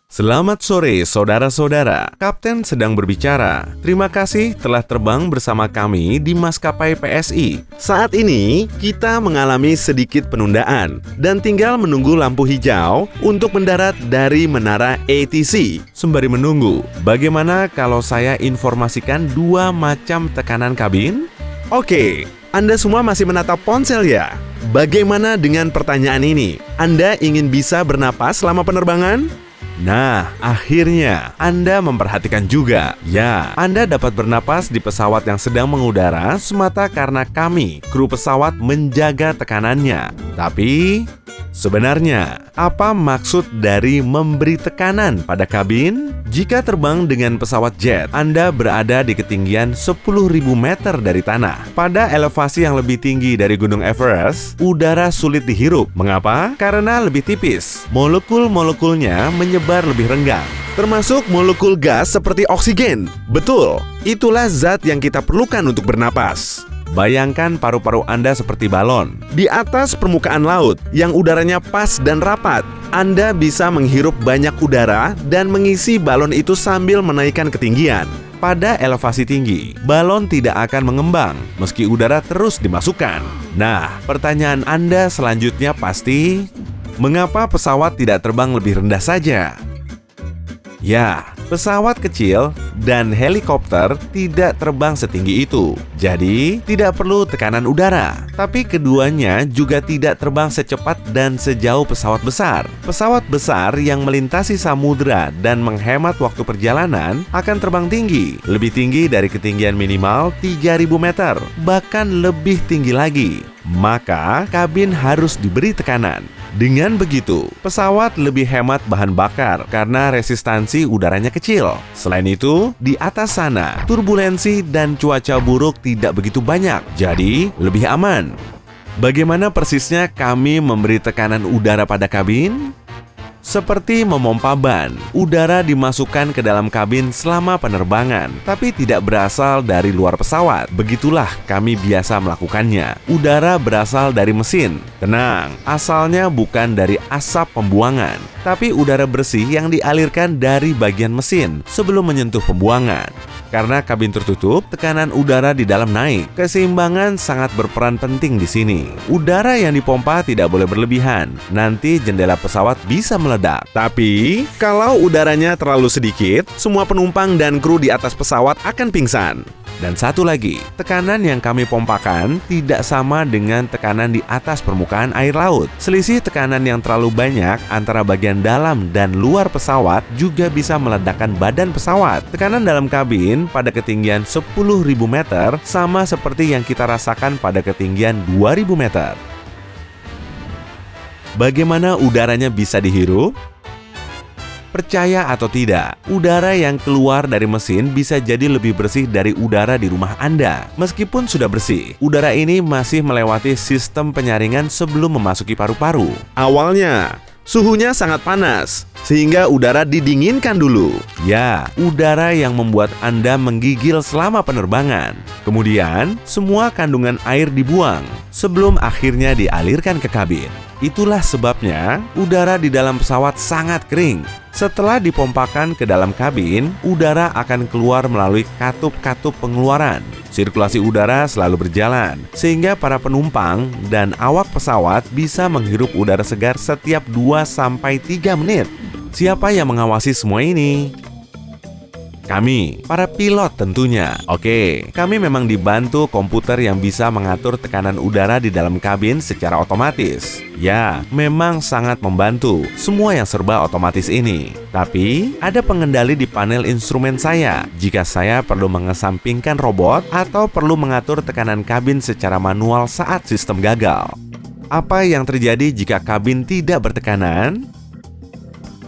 Selamat sore saudara-saudara, Kapten sedang berbicara. Terima kasih telah terbang bersama kami di maskapai PSI. Saat ini kita mengalami sedikit penundaan dan tinggal menunggu lampu hijau untuk mendarat dari menara ATC. Sembari menunggu, bagaimana kalau saya informasikan dua macam tekanan kabin? Oke, Anda semua masih menatap ponsel ya? Bagaimana dengan pertanyaan ini? Anda ingin bisa bernapas selama penerbangan? Nah, akhirnya Anda memperhatikan juga. Ya, Anda dapat bernapas di pesawat yang sedang mengudara semata karena kami, kru pesawat, menjaga tekanannya. Tapi, sebenarnya, apa maksud dari memberi tekanan pada kabin? Jika terbang dengan pesawat jet, Anda berada di ketinggian 10.000 meter dari tanah. Pada elevasi yang lebih tinggi dari Gunung Everest, udara sulit dihirup. Mengapa? Karena lebih tipis. Molekul-molekulnya menyebar lebih renggang, termasuk molekul gas seperti oksigen. Betul, itulah zat yang kita perlukan untuk bernapas. Bayangkan paru-paru Anda seperti balon di atas permukaan laut yang udaranya pas dan rapat. Anda bisa menghirup banyak udara dan mengisi balon itu sambil menaikkan ketinggian. Pada elevasi tinggi, balon tidak akan mengembang meski udara terus dimasukkan. Nah, pertanyaan Anda selanjutnya pasti, mengapa pesawat tidak terbang lebih rendah saja? Ya, pesawat kecil dan helikopter tidak terbang setinggi itu. Jadi, tidak perlu tekanan udara. Tapi keduanya juga tidak terbang secepat dan sejauh pesawat besar. Pesawat besar yang melintasi samudera dan menghemat waktu perjalanan akan terbang tinggi. Lebih tinggi dari ketinggian minimal 3.000 meter, bahkan lebih tinggi lagi. Maka, kabin harus diberi tekanan. Dengan begitu, pesawat lebih hemat bahan bakar karena resistansi udaranya kecil. Selain itu, di atas sana, turbulensi dan cuaca buruk tidak begitu banyak, jadi lebih aman. Bagaimana persisnya kami memberi tekanan udara pada kabin? Seperti memompa ban, udara dimasukkan ke dalam kabin selama penerbangan, tapi tidak berasal dari luar pesawat. Begitulah kami biasa melakukannya. Udara berasal dari mesin. Tenang, asalnya bukan dari asap pembuangan, tapi udara bersih yang dialirkan dari bagian mesin sebelum menyentuh pembuangan. Karena kabin tertutup, tekanan udara di dalam naik. Keseimbangan sangat berperan penting di sini. Udara yang dipompa tidak boleh berlebihan. Nanti jendela pesawat bisa meledak. Tapi, kalau udaranya terlalu sedikit, semua penumpang dan kru di atas pesawat akan pingsan. Dan satu lagi, tekanan yang kami pompakan tidak sama dengan tekanan di atas permukaan air laut. Selisih tekanan yang terlalu banyak antara bagian dalam dan luar pesawat juga bisa meledakkan badan pesawat. Tekanan dalam kabin pada ketinggian 10.000 meter sama seperti yang kita rasakan pada ketinggian 2.000 meter. Bagaimana udaranya bisa dihirup? Percaya atau tidak, udara yang keluar dari mesin bisa jadi lebih bersih dari udara di rumah Anda. Meskipun sudah bersih, udara ini masih melewati sistem penyaringan sebelum memasuki paru-paru. Awalnya, suhunya sangat panas, sehingga udara didinginkan dulu. Ya, udara yang membuat Anda menggigil selama penerbangan. Kemudian, semua kandungan air dibuang sebelum akhirnya dialirkan ke kabin. Itulah sebabnya udara di dalam pesawat sangat kering. Setelah dipompakan ke dalam kabin, udara akan keluar melalui katup-katup pengeluaran. Sirkulasi udara selalu berjalan, sehingga para penumpang dan awak pesawat bisa menghirup udara segar setiap 2-3 menit. Siapa yang mengawasi semua ini? Kami, para pilot tentunya. Oke, kami memang dibantu komputer yang bisa mengatur tekanan udara di dalam kabin secara otomatis. Ya, memang sangat membantu. Semua yang serba otomatis ini. Tapi, ada pengendali di panel instrumen saya jika saya perlu mengesampingkan robot atau perlu mengatur tekanan kabin secara manual saat sistem gagal. Apa yang terjadi jika kabin tidak bertekanan?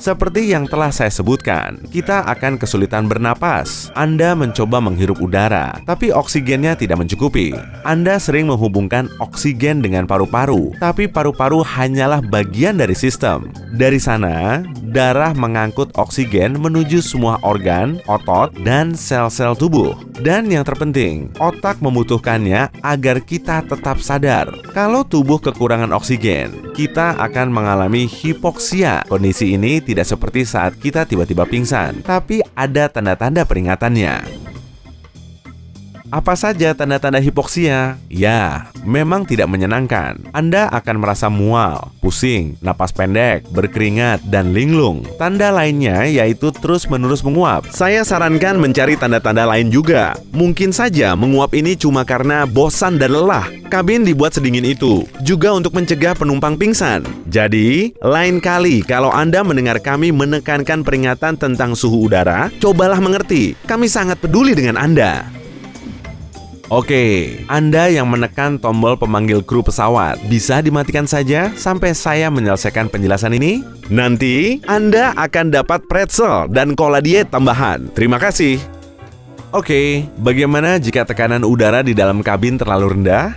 Seperti yang telah saya sebutkan, kita akan kesulitan bernapas. Anda mencoba menghirup udara, tapi oksigennya tidak mencukupi. Anda sering menghubungkan oksigen dengan paru-paru, tapi paru-paru hanyalah bagian dari sistem. Dari sana, darah mengangkut oksigen menuju semua organ, otot, dan sel-sel tubuh. Dan yang terpenting, otak membutuhkannya agar kita tetap sadar. Kalau tubuh kekurangan oksigen, kita akan mengalami hipoksia. Kondisi ini tidak seperti saat kita tiba-tiba pingsan, tapi ada tanda-tanda peringatannya. Apa saja tanda-tanda hipoksia? Ya, memang tidak menyenangkan. Anda akan merasa mual, pusing, napas pendek, berkeringat, dan linglung. Tanda lainnya yaitu terus-menerus menguap. Saya sarankan mencari tanda-tanda lain juga. Mungkin saja menguap ini cuma karena bosan dan lelah. Kabin dibuat sedingin itu, juga untuk mencegah penumpang pingsan. Jadi, lain kali kalau Anda mendengar kami menekankan peringatan tentang suhu udara, cobalah mengerti. Kami sangat peduli dengan Anda. Oke, Anda yang menekan tombol pemanggil kru pesawat, bisa dimatikan saja sampai saya menyelesaikan penjelasan ini? Nanti, Anda akan dapat pretzel dan cola diet tambahan. Terima kasih. Oke, bagaimana jika tekanan udara di dalam kabin terlalu rendah?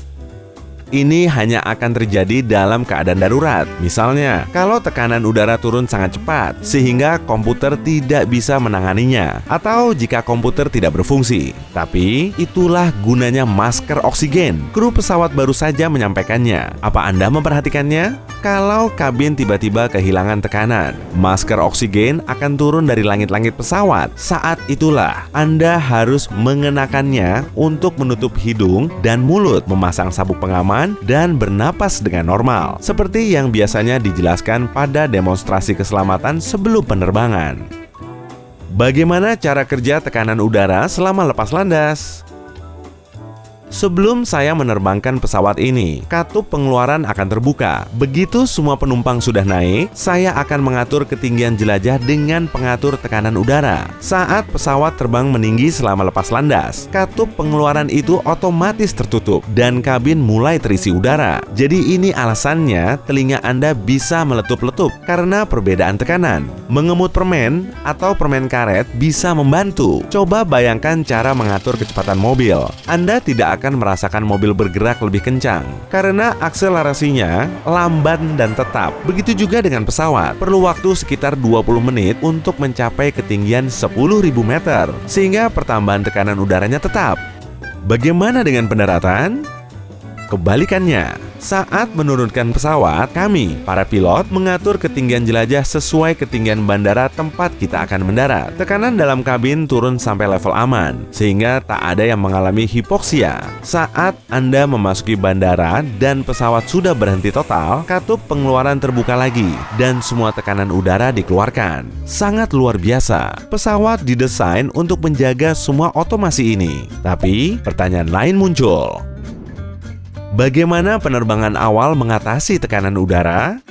Ini hanya akan terjadi dalam keadaan darurat. Misalnya, kalau tekanan udara turun sangat cepat, sehingga komputer tidak bisa menanganinya, atau jika komputer tidak berfungsi. Tapi, itulah gunanya masker oksigen. Kru pesawat baru saja menyampaikannya. Apa Anda memperhatikannya? Kalau kabin tiba-tiba kehilangan tekanan, masker oksigen akan turun dari langit-langit pesawat. Saat itulah, Anda harus mengenakannya untuk menutup hidung dan mulut, memasang sabuk pengaman, dan bernapas dengan normal, seperti yang biasanya dijelaskan pada demonstrasi keselamatan sebelum penerbangan. Bagaimana cara kerja tekanan udara selama lepas landas? Sebelum saya menerbangkan pesawat ini, katup pengeluaran akan terbuka. Begitu semua penumpang sudah naik, saya akan mengatur ketinggian jelajah dengan pengatur tekanan udara. Saat pesawat terbang meninggi selama lepas landas, katup pengeluaran itu otomatis tertutup dan kabin mulai terisi udara. Jadi ini alasannya telinga Anda bisa meletup-letup karena perbedaan tekanan. Mengemut permen atau permen karet bisa membantu. Coba bayangkan cara mengatur kecepatan mobil. Anda tidak akan merasakan mobil bergerak lebih kencang karena akselerasinya lamban dan tetap. Begitu juga dengan pesawat, perlu waktu sekitar 20 menit untuk mencapai ketinggian 10.000 meter sehingga pertambahan tekanan udaranya tetap. Bagaimana dengan pendaratan? Kebalikannya, saat menurunkan pesawat, kami, para pilot, mengatur ketinggian jelajah sesuai ketinggian bandara tempat kita akan mendarat. Tekanan dalam kabin turun sampai level aman, sehingga tak ada yang mengalami hipoksia. Saat Anda memasuki bandara dan pesawat sudah berhenti total, katup pengeluaran terbuka lagi, dan semua tekanan udara dikeluarkan. Sangat luar biasa. Pesawat didesain untuk menjaga semua otomasi ini. Tapi, pertanyaan lain muncul. Bagaimana penerbangan awal mengatasi tekanan udara?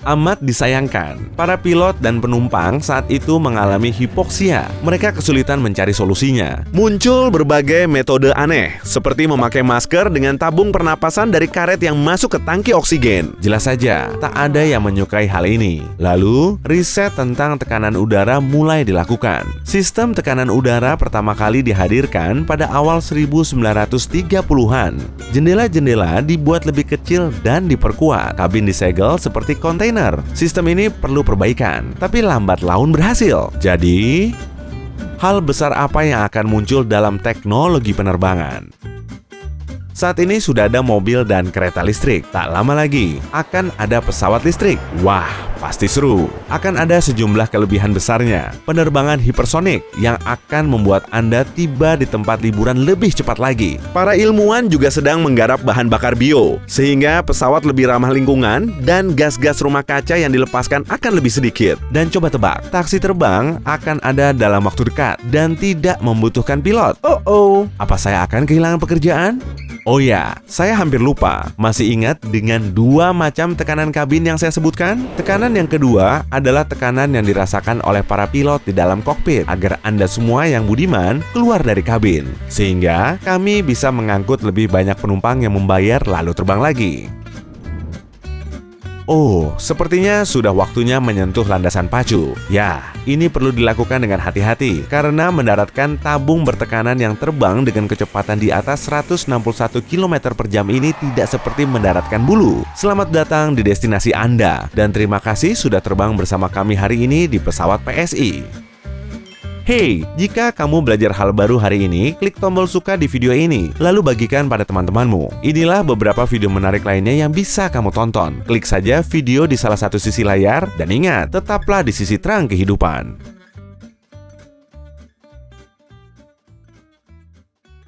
Amat disayangkan, para pilot dan penumpang saat itu mengalami hipoksia. Mereka kesulitan mencari solusinya. Muncul berbagai metode aneh, seperti memakai masker dengan tabung pernapasan dari karet yang masuk ke tangki oksigen. Jelas saja, tak ada yang menyukai hal ini. Lalu, riset tentang tekanan udara mulai dilakukan. Sistem tekanan udara pertama kali dihadirkan pada awal 1930-an. Jendela-jendela dibuat lebih kecil dan diperkuat. Kabin disegel seperti kontainer. Sistem ini perlu perbaikan, tapi lambat laun berhasil. Jadi, hal besar apa yang akan muncul dalam teknologi penerbangan? Saat ini sudah ada mobil dan kereta listrik. Tak lama lagi akan ada pesawat listrik. Wah, pasti seru. Akan ada sejumlah kelebihan besarnya. Penerbangan hipersonik yang akan membuat Anda tiba di tempat liburan lebih cepat lagi. Para ilmuwan juga sedang menggarap bahan bakar bio, sehingga pesawat lebih ramah lingkungan dan gas-gas rumah kaca yang dilepaskan akan lebih sedikit. Dan coba tebak, taksi terbang akan ada dalam waktu dekat dan tidak membutuhkan pilot. Apa saya akan kehilangan pekerjaan? Oh ya, saya hampir lupa. Masih ingat dengan dua macam tekanan kabin yang saya sebutkan? Tekanan yang kedua adalah tekanan yang dirasakan oleh para pilot di dalam kokpit agar Anda semua yang budiman keluar dari kabin. Sehingga kami bisa mengangkut lebih banyak penumpang yang membayar lalu terbang lagi. Oh, sepertinya sudah waktunya menyentuh landasan pacu. Ya, ini perlu dilakukan dengan hati-hati karena mendaratkan tabung bertekanan yang terbang dengan kecepatan di atas 161 km per jam ini tidak seperti mendaratkan bulu. Selamat datang di destinasi Anda dan terima kasih sudah terbang bersama kami hari ini di pesawat PSI. Hey, jika kamu belajar hal baru hari ini, klik tombol suka di video ini, lalu bagikan pada teman-temanmu. Inilah beberapa video menarik lainnya yang bisa kamu tonton. Klik saja video di salah satu sisi layar, dan ingat, tetaplah di sisi terang kehidupan.